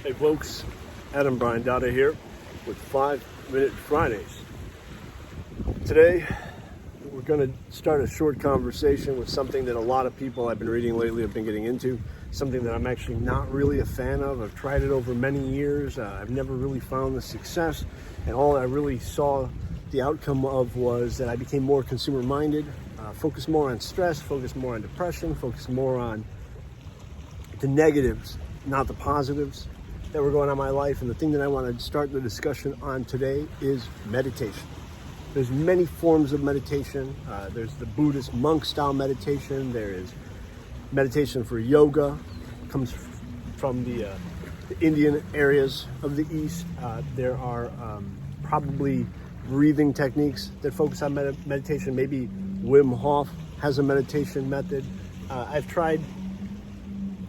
Hey folks, Adam Brian Dada here with 5 Minute Fridays. Today we're going to start a short conversation with something that a lot of people I've been reading lately have been getting into, something that I'm actually not really a fan of. I've tried it over many years. I've never really found the success, and all I really saw the outcome of was that I became more consumer minded, focused more on stress, focused more on depression, focused more on the negatives, not the positives that were going on in my life. And the thing that I want to start the discussion on today is meditation. There's many forms of meditation. There's the Buddhist monk style meditation. There is meditation for yoga, comes from the Indian areas of the East. There are probably breathing techniques that focus on meditation. Maybe Wim Hof has a meditation method. I've tried,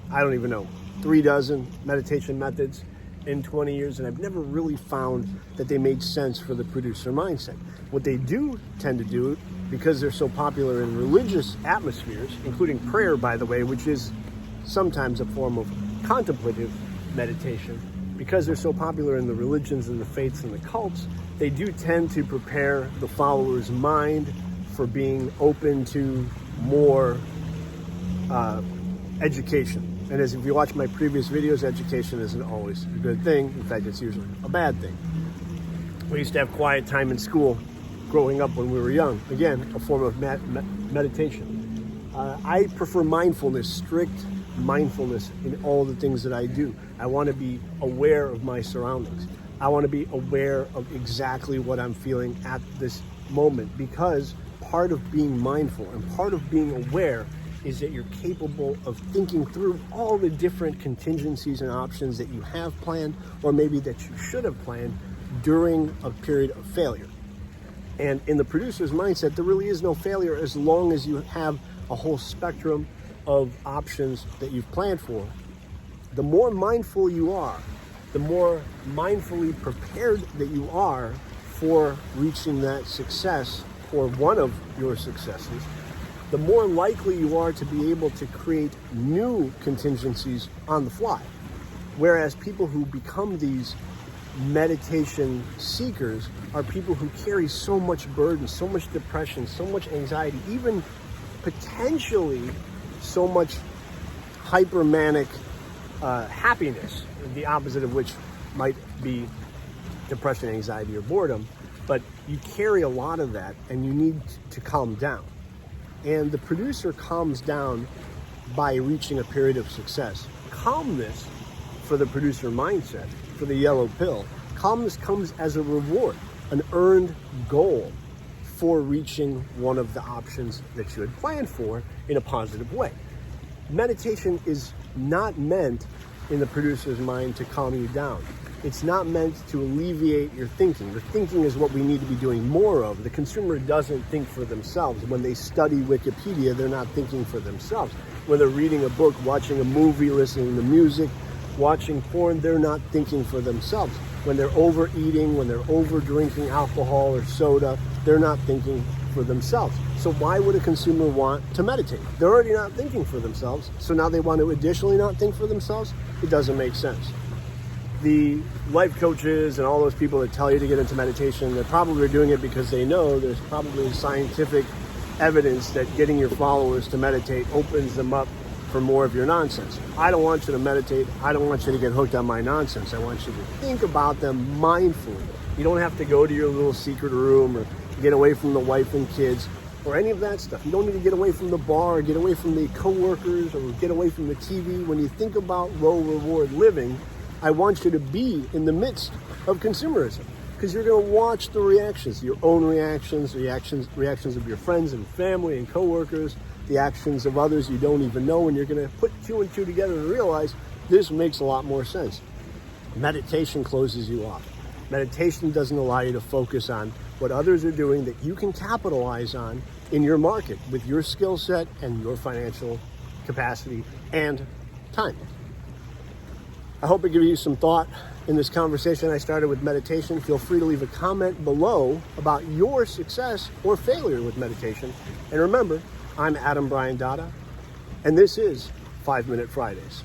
I don't even know, 36 meditation methods in 20 years, and I've never really found that they made sense for the producer mindset. What they do tend to do, because they're so popular in religious atmospheres, including prayer, by the way, which is sometimes a form of contemplative meditation, because they're so popular in the religions and the faiths and the cults, they do tend to prepare the follower's mind for being open to more education. And as if you watch my previous videos, education isn't always a good thing. In fact, it's usually a bad thing. We used to have quiet time in school growing up when we were young. Again, a form of meditation. I prefer mindfulness, strict mindfulness in all the things that I do. I want to be aware of my surroundings. I want to be aware of exactly what I'm feeling at this moment, because part of being mindful and part of being aware is that you're capable of thinking through all the different contingencies and options that you have planned, or maybe that you should have planned during a period of failure. And in the producer's mindset, there really is no failure as long as you have a whole spectrum of options that you've planned for. The more mindful you are, the more mindfully prepared that you are for reaching that success or one of your successes, the more likely you are to be able to create new contingencies on the fly. Whereas people who become these meditation seekers are people who carry so much burden, so much depression, so much anxiety, even potentially so much hypermanic happiness, the opposite of which might be depression, anxiety, or boredom. But you carry a lot of that, and you need to calm down. And the producer calms down by reaching a period of success. Calmness, for the producer mindset, for the yellow pill, calmness comes as a reward, an earned goal for reaching one of the options that you had planned for in a positive way. Meditation is not meant in the producer's mind to calm you down. It's not meant to alleviate your thinking. The thinking is what we need to be doing more of. The consumer doesn't think for themselves. When they study Wikipedia, they're not thinking for themselves. When they're reading a book, watching a movie, listening to music, watching porn, they're not thinking for themselves. When they're overeating, when they're over drinking alcohol or soda, they're not thinking for themselves. So why would a consumer want to meditate? They're already not thinking for themselves, so now they want to additionally not think for themselves? It doesn't make sense. The life coaches and all those people that tell you to get into meditation, they're probably doing it because they know there's probably scientific evidence that getting your followers to meditate opens them up for more of your nonsense. I don't want you to meditate. I don't want you to get hooked on my nonsense. I want you to think about them mindfully. You don't have to go to your little secret room or get away from the wife and kids or any of that stuff. You don't need to get away from the bar or get away from the coworkers or get away from the TV. When you think about low reward living, I want you to be in the midst of consumerism, because you're going to watch the reactions, your own reactions, reactions of your friends and family and coworkers, the actions of others you don't even know, and you're going to put two and two together and realize this makes a lot more sense. Meditation closes you off. Meditation doesn't allow you to focus on what others are doing that you can capitalize on in your market with your skill set and your financial capacity and time. I hope it gives you some thought in this conversation I started with meditation. Feel free to leave a comment below about your success or failure with meditation. And remember, I'm Adam Brian Dada, and this is 5 Minute Fridays.